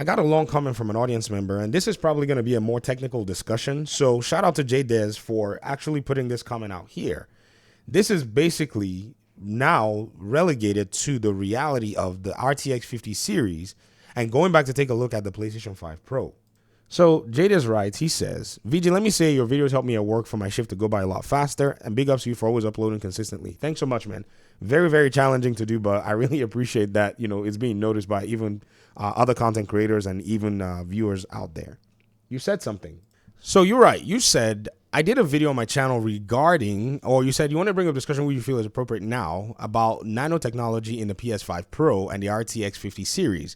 I got a long comment from an audience member, and this is probably going to be a more technical discussion. So shout out to J-Dez for actually putting this comment out here. This is basically now relegated to the reality of the RTX 50 series and going back to take a look at the PlayStation 5 Pro. So J-Dez writes, he says, VJ, let me say your videos help me at work for my shift to go by a lot faster, and big ups to you for always uploading consistently. Thanks so much, man. Very, very challenging to do, but I really appreciate that, it's being noticed by even other content creators and even viewers out there. You said something. So you're right. You said, I did a video on my channel regarding, or you said you want to bring up a discussion what you feel is appropriate now about nanotechnology in the PS5 Pro and the RTX 50 series.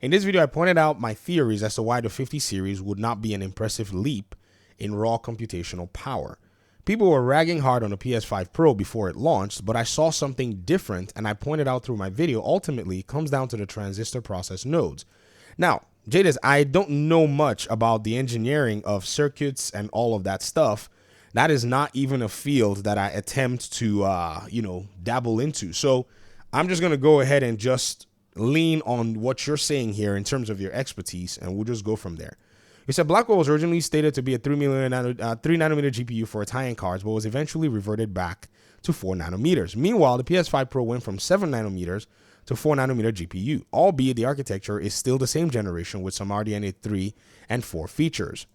In this video, I pointed out my theories as to why the 50 series would not be an impressive leap in raw computational power. People were ragging hard on the PS5 Pro before it launched, but I saw something different, and I pointed out through my video, ultimately, it comes down to the transistor process nodes. Now, Jadis, I don't know much about the engineering of circuits and all of that stuff. That is not even a field that I attempt to, dabble into. So I'm just going to go ahead and just lean on what you're saying here in terms of your expertise, and we'll just go from there. You said Blackwell was originally stated to be a 3 nanometer GPU for its high-end cards, but was eventually reverted back to 4 nanometers. Meanwhile, the PS5 Pro went from 7 nanometers to 4 nanometer GPU, albeit the architecture is still the same generation with some RDNA 3 and 4 features.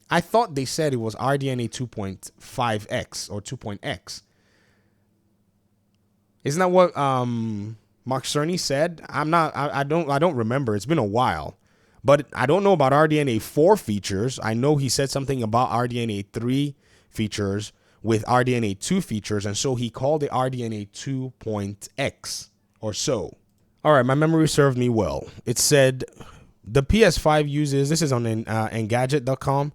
I thought they said it was RDNA 2.5x or 2.x. Isn't that what Mark Cerny said? I don't remember. It's been a while. But I don't know about RDNA 4 features. I know he said something about RDNA 3 features with RDNA 2 features, and so he called it RDNA 2.x or so. All right, my memory served me well. It said the PS5 uses, this is on Engadget.com,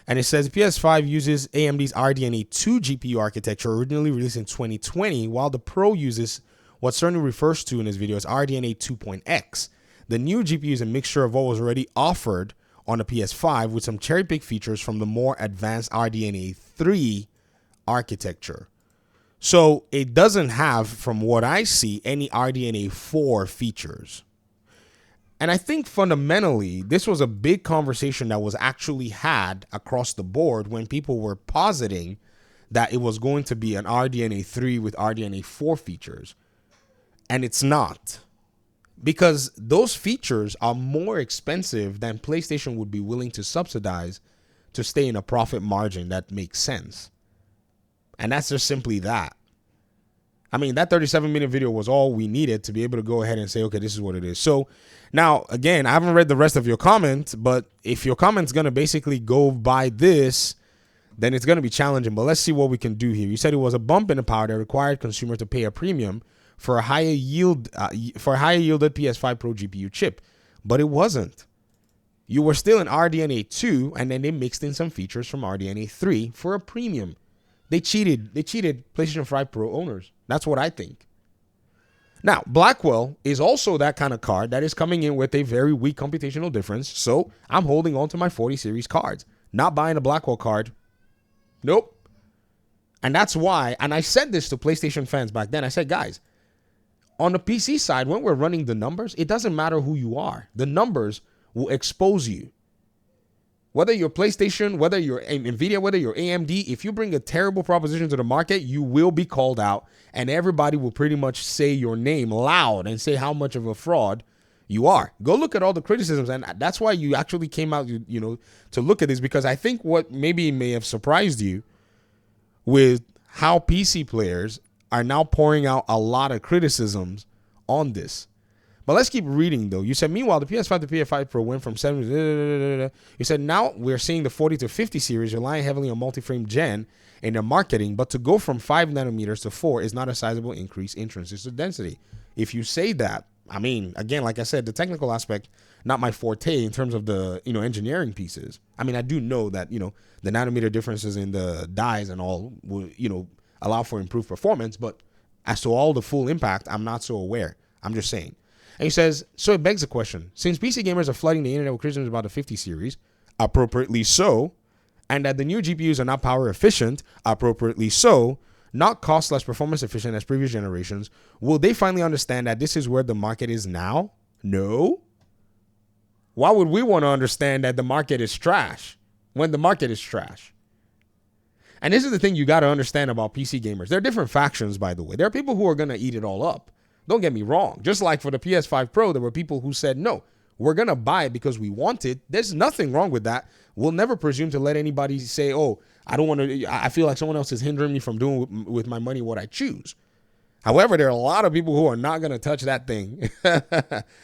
and it says PS5 uses AMD's RDNA 2 GPU architecture originally released in 2020, while the Pro uses what Cerny refers to in his video as RDNA 2.x. The new GPU is a mixture of what was already offered on the PS5 with some cherry-picked features from the more advanced RDNA 3 architecture. So it doesn't have, from what I see, any RDNA 4 features. And I think fundamentally, this was a big conversation that was actually had across the board when people were positing that it was going to be an RDNA 3 with RDNA 4 features. And it's not. Because those features are more expensive than PlayStation would be willing to subsidize to stay in a profit margin that makes sense. And that's just simply that. I mean, that 37-minute video was all we needed to be able to go ahead and say, okay, this is what it is. So now, again, I haven't read the rest of your comment, but if your comment's going to basically go by this, then it's going to be challenging. But let's see what we can do here. You said it was a bump in the power that required consumers to pay a premium for a higher yielded PS5 Pro GPU chip, but it wasn't. You were still in RDNA 2, and then they mixed in some features from RDNA 3 for a premium. They cheated. They cheated PlayStation 5 Pro owners. That's what I think. Now, Blackwell is also that kind of card that is coming in with a very weak computational difference, so I'm holding on to my 40 series cards. Not buying a Blackwell card. Nope. And that's why, and I said this to PlayStation fans back then, I said, guys, on the PC side, when we're running the numbers, it doesn't matter who you are. The numbers will expose you. Whether you're PlayStation, whether you're NVIDIA, whether you're AMD, if you bring a terrible proposition to the market, you will be called out, and everybody will pretty much say your name loud and say how much of a fraud you are. Go look at all the criticisms, and that's why you actually came out, to look at this, because I think what maybe may have surprised you with how PC players are now pouring out a lot of criticisms on this. But let's keep reading, though. You said, meanwhile, the PS5 to PS5 Pro went from 7 to... You said, now we're seeing the 40 to 50 series relying heavily on multi-frame gen in their marketing, but to go from 5 nanometers to 4 is not a sizable increase in transistor density. If you say that, I mean, again, like I said, the technical aspect, not my forte in terms of the, engineering pieces. I mean, I do know that, the nanometer differences in the dies and all will, allow for improved performance, but as to all the full impact, I'm not so aware. I'm just saying. And he says, so it begs the question, since PC gamers are flooding the internet with criticisms about the 50 series, appropriately so, and that the new GPUs are not power efficient, appropriately so, not cost less performance efficient as previous generations, will they finally understand that this is where the market is now? No. Why would we want to understand that the market is trash when the market is trash? And this is the thing you got to understand about PC gamers. There are different factions, by the way. There are people who are going to eat it all up. Don't get me wrong. Just like for the PS5 Pro, there were people who said, no, we're going to buy it because we want it. There's nothing wrong with that. We'll never presume to let anybody say, oh, I don't want to, I feel like someone else is hindering me from doing with my money what I choose. However, there are a lot of people who are not going to touch that thing.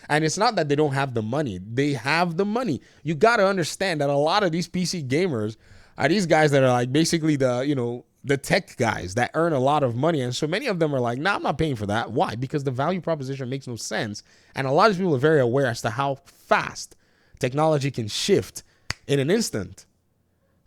And it's not that they don't have the money. They have the money. You got to understand that a lot of these PC gamers are these guys that are like basically the tech guys that earn a lot of money. And so many of them are like, nah, I'm not paying for that. Why? Because the value proposition makes no sense. And a lot of people are very aware as to how fast technology can shift in an instant.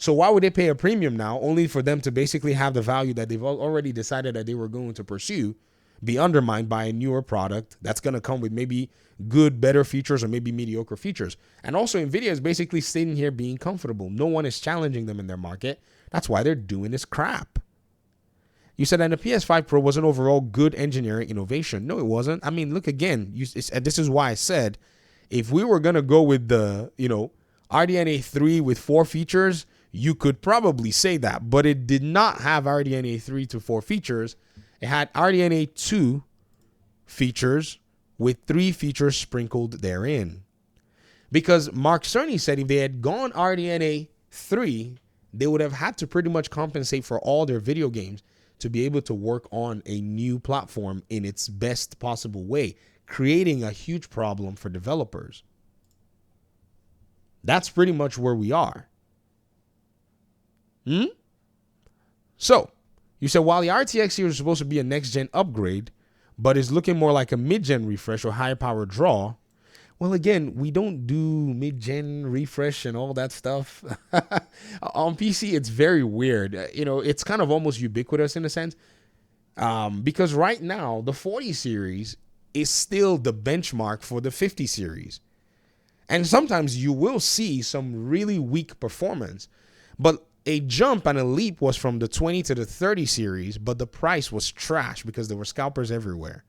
So why would they pay a premium now only for them to basically have the value that they've already decided that they were going to pursue be undermined by a newer product that's going to come with maybe good, better features or maybe mediocre features? And also NVIDIA is basically sitting here being comfortable. No one is challenging them in their market. That's why they're doing this crap. You said that the PS5 Pro was an overall good engineering innovation. No, it wasn't. I mean, look again. This is why I said if we were going to go with the, RDNA 3 with 4 features, you could probably say that, but it did not have RDNA 3 to 4 features. It had RDNA 2 features with 3 features sprinkled therein. Because Mark Cerny said if they had gone RDNA 3, they would have had to pretty much compensate for all their video games to be able to work on a new platform in its best possible way, creating a huge problem for developers. That's pretty much where we are. So, you said while the RTX series is supposed to be a next-gen upgrade, but is looking more like a mid-gen refresh or high-power draw, well, again, we don't do mid-gen refresh and all that stuff. On PC, it's very weird. It's kind of almost ubiquitous in a sense. Because right now, the 40 series is still the benchmark for the 50 series. And sometimes you will see some really weak performance. But a jump and a leap was from the 20 to the 30 series, but the price was trash because there were scalpers everywhere.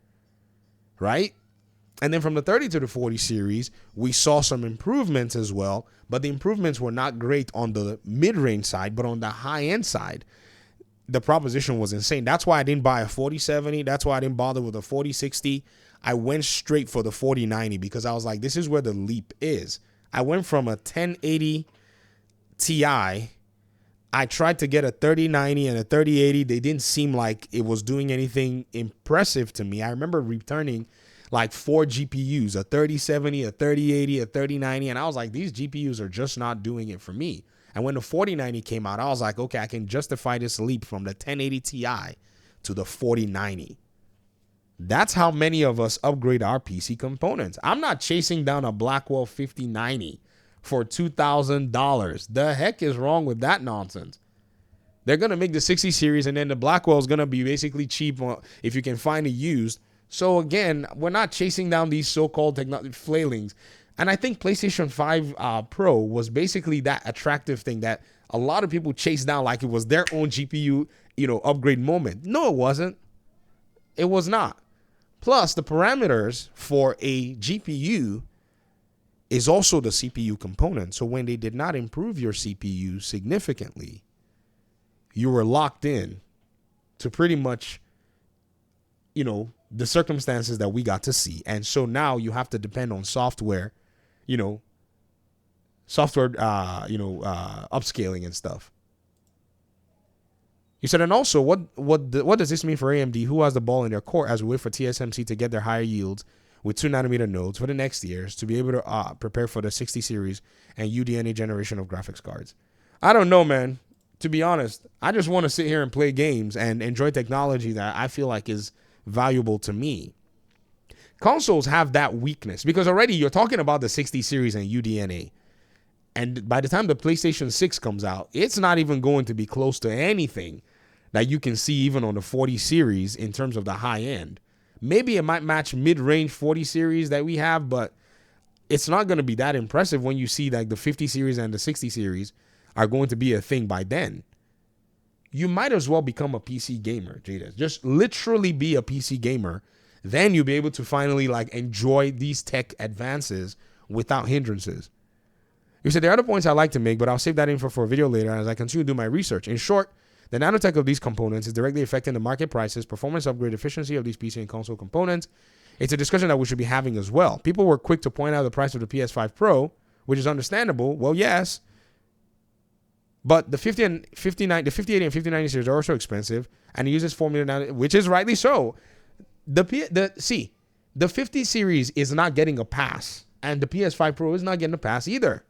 Right? And then from the 30 to the 40 series, we saw some improvements as well, but the improvements were not great on the mid-range side, but on the high-end side, the proposition was insane. That's why I didn't buy a 4070. That's why I didn't bother with a 4060. I went straight for the 4090 because I was like, this is where the leap is. I went from a 1080 Ti. I tried to get a 3090 and a 3080. They didn't seem like it was doing anything impressive to me. I remember returning like 4 GPUs, a 3070, a 3080, a 3090. And I was like, these GPUs are just not doing it for me. And when the 4090 came out, I was like, okay, I can justify this leap from the 1080 Ti to the 4090. That's how many of us upgrade our PC components. I'm not chasing down a Blackwell 5090 for $2,000. The heck is wrong with that nonsense? They're going to make the 60 series and then the Blackwell is going to be basically cheap if you can find it used. So again, we're not chasing down these so-called flailings. And I think PlayStation 5 Pro was basically that attractive thing that a lot of people chased down like it was their own GPU, upgrade moment. No, it wasn't. It was not. Plus, the parameters for a GPU is also the CPU component. So when they did not improve your CPU significantly, you were locked in to pretty much, the circumstances that we got to see. And so now you have to depend on software, upscaling and stuff. You said, and also, what does this mean for AMD, who has the ball in their court as we wait for TSMC to get their higher yields with 2nm nodes for the next years to be able to prepare for the 60 series and UDNA generation of graphics cards? I don't know, man. To be honest, I just want to sit here and play games and enjoy technology that I feel like is valuable to me. Consoles have that weakness because already you're talking about the 60 series and UDNA. And by the time the PlayStation 6 comes out, it's not even going to be close to anything that you can see even on the 40 series in terms of the high end. Maybe it might match mid-range 40 series that we have, but it's not going to be that impressive when you see like the 50 series and the 60 series are going to be a thing by then. You might as well become a PC gamer, Jada. Just literally be a PC gamer. Then you'll be able to finally like enjoy these tech advances without hindrances. You said there are other points I'd like to make, but I'll save that info for a video later as I continue to do my research. In short, the nanotech of these components is directly affecting the market prices, performance upgrade, efficiency of these PC and console components. It's a discussion that we should be having as well. People were quick to point out the price of the PS5 Pro, which is understandable. Well, yes, but the 50 and 59, the 5080 and 5090 series are also expensive, and it uses 4 million, which is rightly so. The 50 series is not getting a pass, and the PS5 Pro is not getting a pass either.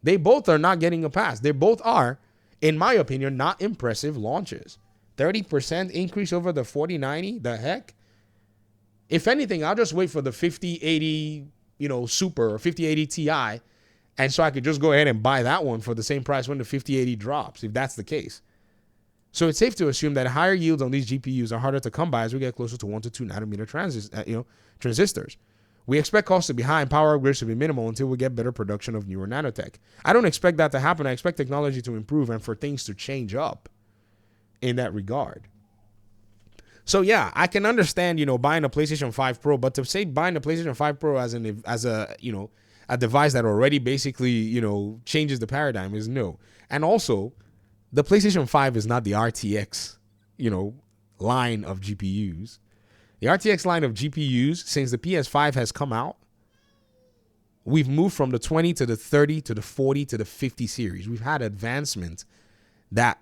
They both are not getting a pass. They both are, in my opinion, not impressive launches. 30% increase over the 4090, the heck? If anything, I'll just wait for the 5080, Super or 5080 Ti, and so I could just go ahead and buy that one for the same price when the 5080 drops, if that's the case. So it's safe to assume that higher yields on these GPUs are harder to come by as we get closer to 1 to 2 nanometer transistors. We expect costs to be high and power upgrades to be minimal until we get better production of newer nanotech. I don't expect that to happen. I expect technology to improve and for things to change up in that regard. So yeah, I can understand, buying a PlayStation 5 Pro, but to say buying a PlayStation 5 Pro as a device that already basically, changes the paradigm is no. And also, the PlayStation 5 is not the RTX, line of GPUs. The RTX line of GPUs, since the PS5 has come out, we've moved from the 20 to the 30 to the 40 to the 50 series. We've had advancements that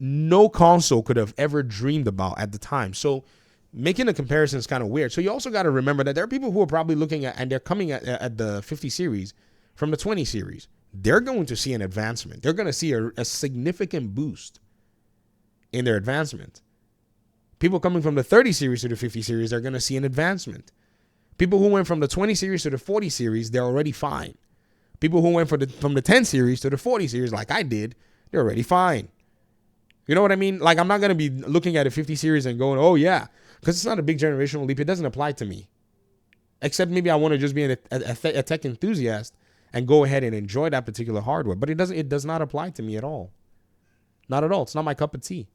no console could have ever dreamed about at the time. So making a comparison is kind of weird. So you also got to remember that there are people who are probably looking at, and they're coming at the 50 series from the 20 series. They're going to see an advancement. They're going to see a significant boost in their advancement. People coming from the 30 series to the 50 series are going to see an advancement. People who went from the 20 series to the 40 series, they're already fine. People who went from the 10 series to the 40 series, like I did, they're already fine. You know what I mean? Like, I'm not going to be looking at a 50 series and going, oh, yeah, because it's not a big generational leap. It doesn't apply to me. Except maybe I want to just be a tech enthusiast and go ahead and enjoy that particular hardware. But it does not apply to me at all. Not at all. It's not my cup of tea.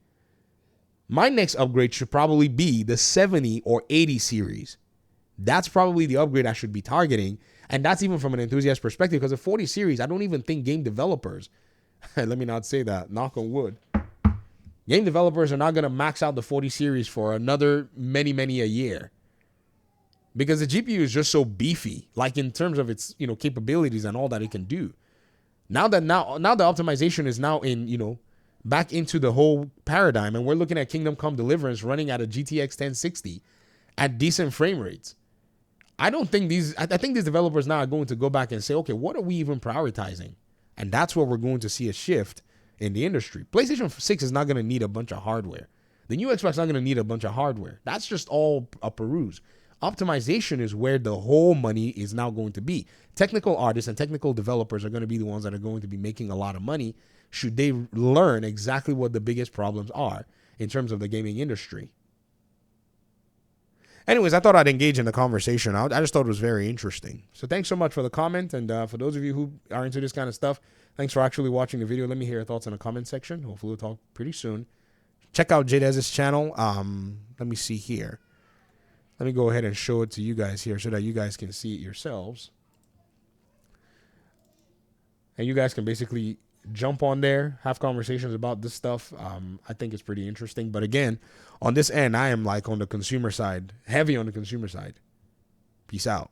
My next upgrade should probably be the 70 or 80 series. That's probably the upgrade I should be targeting. And that's even from an enthusiast perspective, because the 40 series, I don't even think game developers, let me not say that, knock on wood. Game developers are not going to max out the 40 series for another many a year. Because the GPU is just so beefy, like in terms of its, capabilities and all that it can do. Now the optimization is now in, back into the whole paradigm, and we're looking at Kingdom Come Deliverance running at a GTX 1060 at decent frame rates. I think these developers now are going to go back and say, okay, what are we even prioritizing? And that's where we're going to see a shift in the industry. PlayStation 6 is not going to need a bunch of hardware. The new Xbox is not going to need a bunch of hardware. That's just all a peruse. Optimization is where the whole money is now going to be. Technical artists and technical developers are going to be the ones that are going to be making a lot of money should they learn exactly what the biggest problems are in terms of the gaming industry. Anyways, I thought I'd engage in the conversation. I just thought it was very interesting. So thanks so much for the comment. And for those of you who are into this kind of stuff, thanks for actually watching the video. Let me hear your thoughts in the comment section. Hopefully we'll talk pretty soon. Check out Jadez's channel. Let me see here. Let me go ahead and show it to you guys here so that you guys can see it yourselves. And you guys can basically jump on there, have conversations about this stuff. I think it's pretty interesting. But again, on this end, I am like on the consumer side, heavy on the consumer side. Peace out.